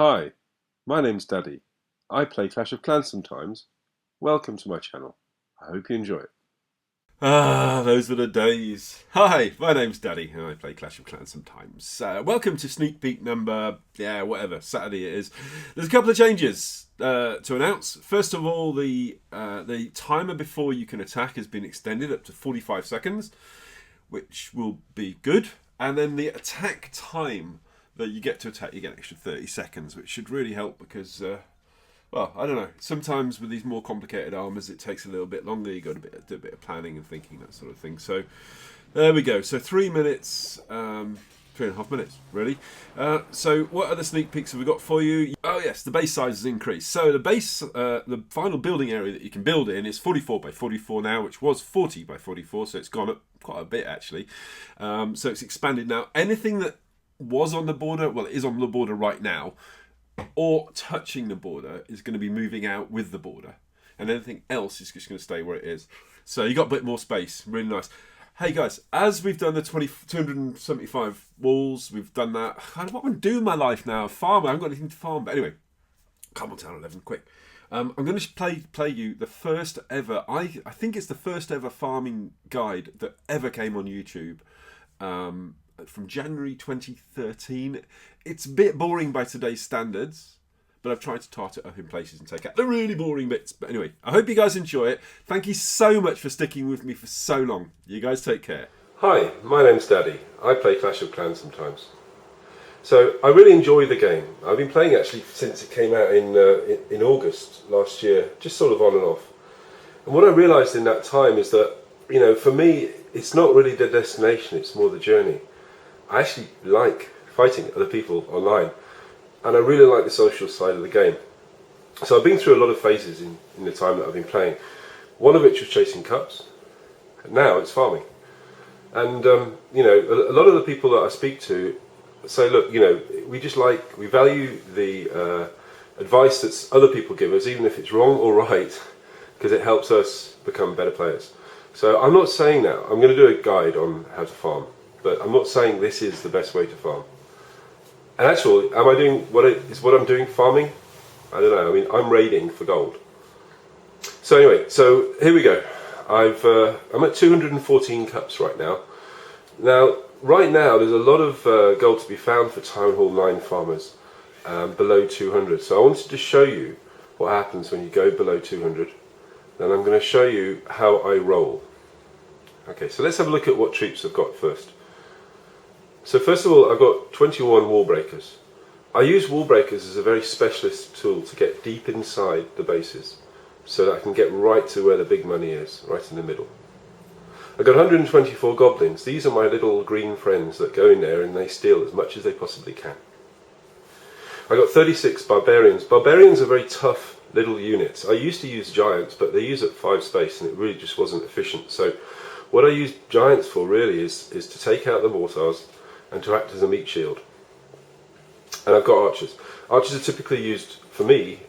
Hi, my name's Daddy. I play Clash of Clans sometimes. Welcome to my channel. I hope you enjoy it. Those were the days. Hi, my name's Daddy, and I play Clash of Clans sometimes. Welcome to sneak peek number, whatever, Saturday it is. There's a couple of changes to announce. First of all, the timer before you can attack has been extended up to 45 seconds, which will be good. And then the attack time that you get to attack, you get an extra 30 seconds, which should really help because... well, I don't know. Sometimes with these more complicated armours, it takes a little bit longer. You've got to do a bit of planning and thinking, that sort of thing. So, there we go. So, 3 minutes, 3.5 minutes, really. So, what other sneak peeks have we got for you? Oh, yes, the base size has increased. So, the base, the final building area that you can build in is 44 by 44 now, which was 40 by 44. So, it's gone up quite a bit, actually. So, it's expanded now. Anything that was on the border, well, it is on the border right now, or touching the border is going to be moving out with the border, and anything else is just going to stay where it is. So you got a bit more space, really nice. Hey guys, as we've done the 275 walls, we've done that. What am I doing with my life now? Farm. I haven't got anything to farm. But anyway, come on, Town 11, quick. I'm going to play you the first ever. I think it's the first ever farming guide that ever came on YouTube. From January 2013. It's a bit boring by today's standards, but I've tried to tart it up in places and take out the really boring bits. But anyway, I hope you guys enjoy it. Thank you so much for sticking with me for so long. You guys take care. Hi, my name's Daddy. I play Clash of Clans sometimes. So I really enjoy the game. I've been playing actually since it came out in August last year, just sort of on and off. And what I realised in that time is that, you know, for me, it's not really the destination, it's more the journey. I actually like fighting other people online, and I really like the social side of the game. So I've been through a lot of phases in the time that I've been playing, one of which was chasing cups, and now it's farming. And you know, a lot of the people that I speak to say, look, you know, we value the advice that other people give us, even if it's wrong or right, because it helps us become better players. So I'm not saying now, I'm going to do a guide on how to farm, but I'm not saying this is the best way to farm. And actually, am I doing what I'm doing farming? I don't know. I mean, I'm raiding for gold. So anyway, so here we go. I'm at 214 cups right now. Now, right now, there's a lot of gold to be found for Town Hall 9 farmers below 200. So I wanted to show you what happens when you go below 200. Then I'm going to show you how I roll. Okay, so let's have a look at what troops I've got first. So first of all, I've got 21 wall breakers. I use wall breakers as a very specialist tool to get deep inside the bases, so that I can get right to where the big money is, right in the middle. I've got 124 goblins. These are my little green friends that go in there and they steal as much as they possibly can. I've got 36 barbarians. Barbarians are very tough little units. I used to use giants, but they use up 5 space and it really just wasn't efficient. So what I use giants for really is to take out the mortars and to act as a meat shield. And I've got archers. Archers are typically used, for me,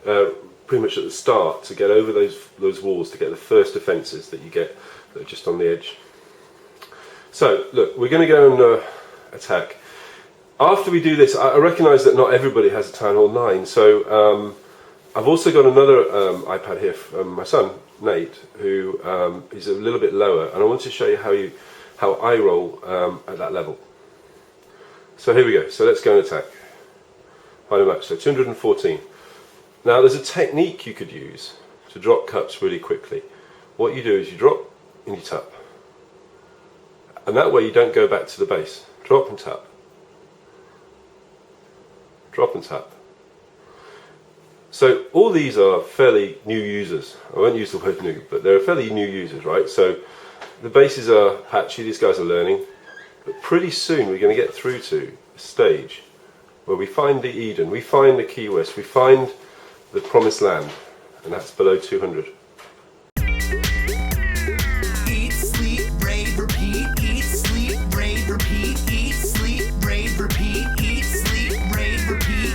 pretty much at the start to get over those walls, to get the first defences that you get that are just on the edge. So, look, we're going to go and attack. After we do this, I recognise that not everybody has a Town Hall 9, so I've also got another iPad here from my son, Nate, who is a little bit lower, and I want to show you how I roll at that level. So here we go, so let's go and attack. Final match, so 214. Now there's a technique you could use to drop cups really quickly. What you do is you drop and you tap. And that way you don't go back to the base. Drop and tap. Drop and tap. So all these are fairly new users. I won't use the word new, but they're fairly new users, right? So the bases are patchy, these guys are learning. But pretty soon we're going to get through to a stage where we find the Eden, we find the Key West, we find the Promised Land, and that's below 200. Eat, sleep, rave, repeat. Eat, sleep, rave, repeat. Eat, sleep, rave, repeat. Eat, sleep, rave, repeat.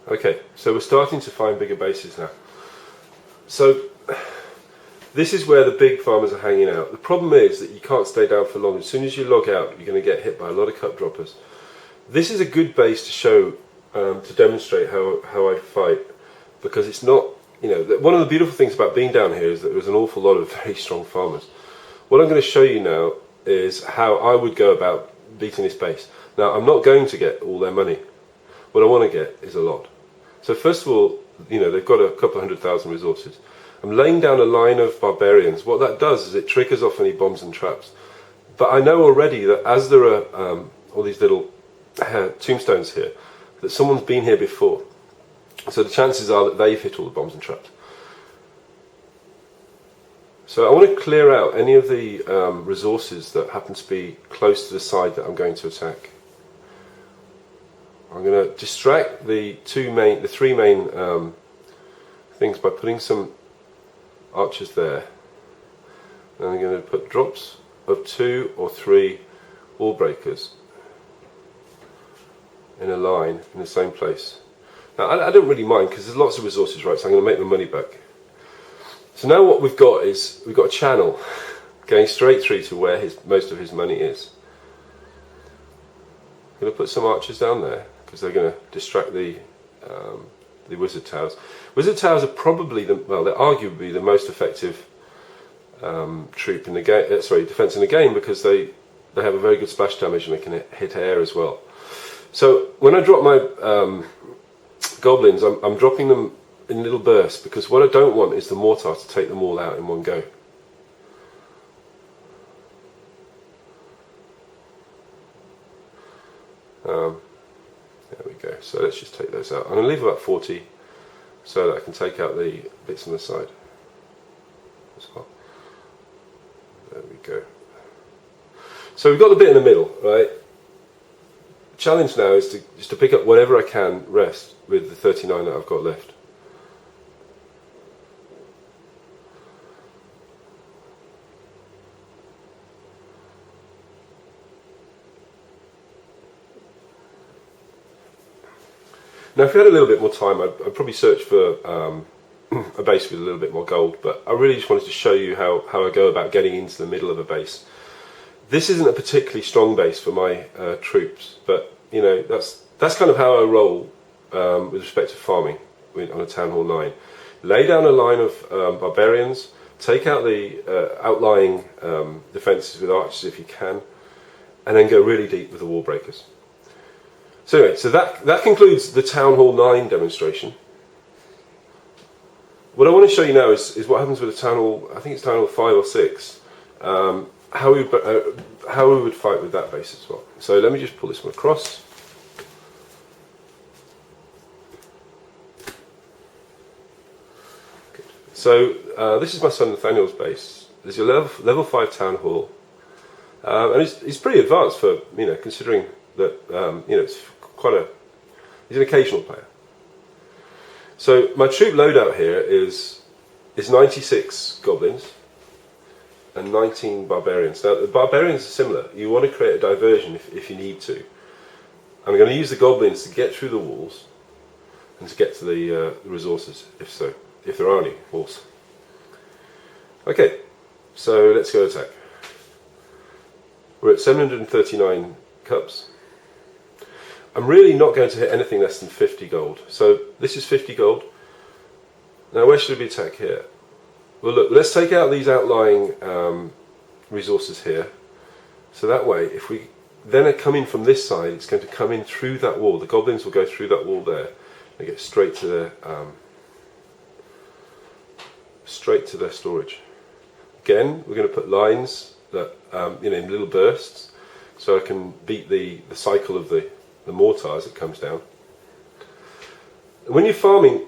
Okay, so we're starting to find bigger bases now. So this is where the big farmers are hanging out. The problem is that you can't stay down for long. As soon as you log out, you're going to get hit by a lot of cup droppers. This is a good base to show, to demonstrate how I fight, because it's not, one of the beautiful things about being down here is that there's an awful lot of very strong farmers. What I'm going to show you now is how I would go about beating this base. Now, I'm not going to get all their money. What I want to get is a lot. So first of all, they've got a couple of 100,000 resources. I'm laying down a line of barbarians. What that does is it triggers off any bombs and traps. But I know already that as there are all these little tombstones here, that someone's been here before. So the chances are that they've hit all the bombs and traps. So I want to clear out any of the resources that happen to be close to the side that I'm going to attack. I'm going to distract the three main things by putting some archers there. And I'm going to put drops of 2 or 3 wall breakers in a line in the same place. Now I don't really mind because there's lots of resources, right? So I'm going to make my money back. So now what we've got is we've got a channel going straight through to where most of his money is. I'm going to put some archers down there because they're going to distract the wizard towers. Wizard towers are probably they're arguably the most effective troop in the game. Defense in the game, because they have a very good splash damage and they can hit air as well. So when I drop my goblins, I'm dropping them in little bursts, because what I don't want is the mortar to take them all out in one go. There we go. So let's just take those out. I'm going to leave about 40 so that I can take out the bits on the side as well. There we go. So we've got the bit in the middle, right? The challenge now is to pick up whatever I can rest with the 39 that I've got left. Now, if we had a little bit more time, I'd probably search for a base with a little bit more gold, but I really just wanted to show you how I go about getting into the middle of a base. This isn't a particularly strong base for my troops, but that's kind of how I roll with respect to farming on a Town Hall 9. Lay down a line of barbarians, take out the outlying defences with archers if you can, and then go really deep with the wall breakers. So anyway, that concludes the Town Hall 9 demonstration. What I want to show you now is what happens with a Town Hall, I think it's Town Hall 5 or 6, how we would fight with that base as well. So let me just pull this one across. Good. So this is my son Nathaniel's base. There's your level 5 Town Hall, and it's pretty advanced for considering that it's he's an occasional player. So my troop loadout here is 96 goblins and 19 barbarians. Now the barbarians are similar. You want to create a diversion if you need to. I'm going to use the goblins to get through the walls and to get to the resources, if there are any walls. Okay, so let's go attack. We're at 739 cups. I'm really not going to hit anything less than 50 gold. So this is 50 gold. Now where should we attack here? Well look, let's take out these outlying resources here. So that way, if we then come in from this side, it's going to come in through that wall. The goblins will go through that wall there. They get straight to their storage. Again, we're going to put lines that in little bursts, so I can beat the cycle of the mortar as it comes down. When you're farming,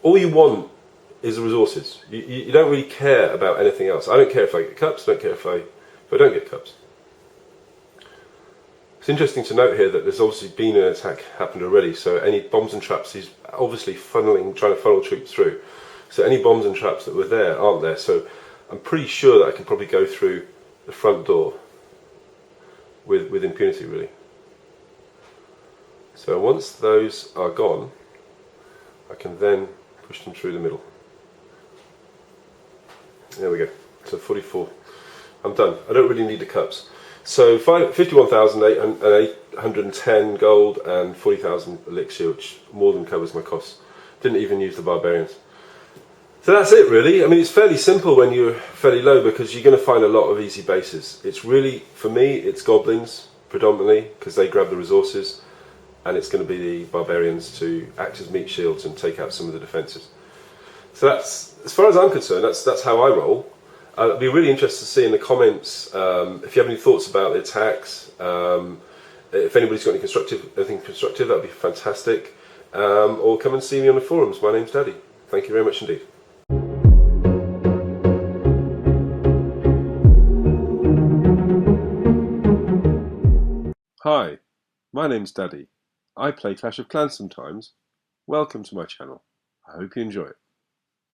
all you want is the resources. You don't really care about anything else. I don't care if I get cups, I don't care if I don't get cups. It's interesting to note here that there's obviously been an attack happened already, so any bombs and traps, he's obviously trying to funnel troops through. So any bombs and traps that were there aren't there, so I'm pretty sure that I can probably go through the front door with impunity, really. So once those are gone, I can then push them through the middle. There we go. So 44. I'm done. I don't really need the cups. So 51,810 gold and 40,000 elixir, which more than covers my costs. Didn't even use the Barbarians. So that's it really. I mean, it's fairly simple when you're fairly low because you're going to find a lot of easy bases. It's really, for me, it's goblins predominantly because they grab the resources, and it's going to be the Barbarians to act as meat shields and take out some of the defences. So that's, as far as I'm concerned, that's how I roll. I'd be really interested to see in the comments if you have any thoughts about the attacks. If anybody's got anything constructive, that'd be fantastic. Or come and see me on the forums. My name's Daddy. Thank you very much indeed. Hi, my name's Daddy. I play Clash of Clans sometimes. Welcome to my channel. I hope you enjoy it.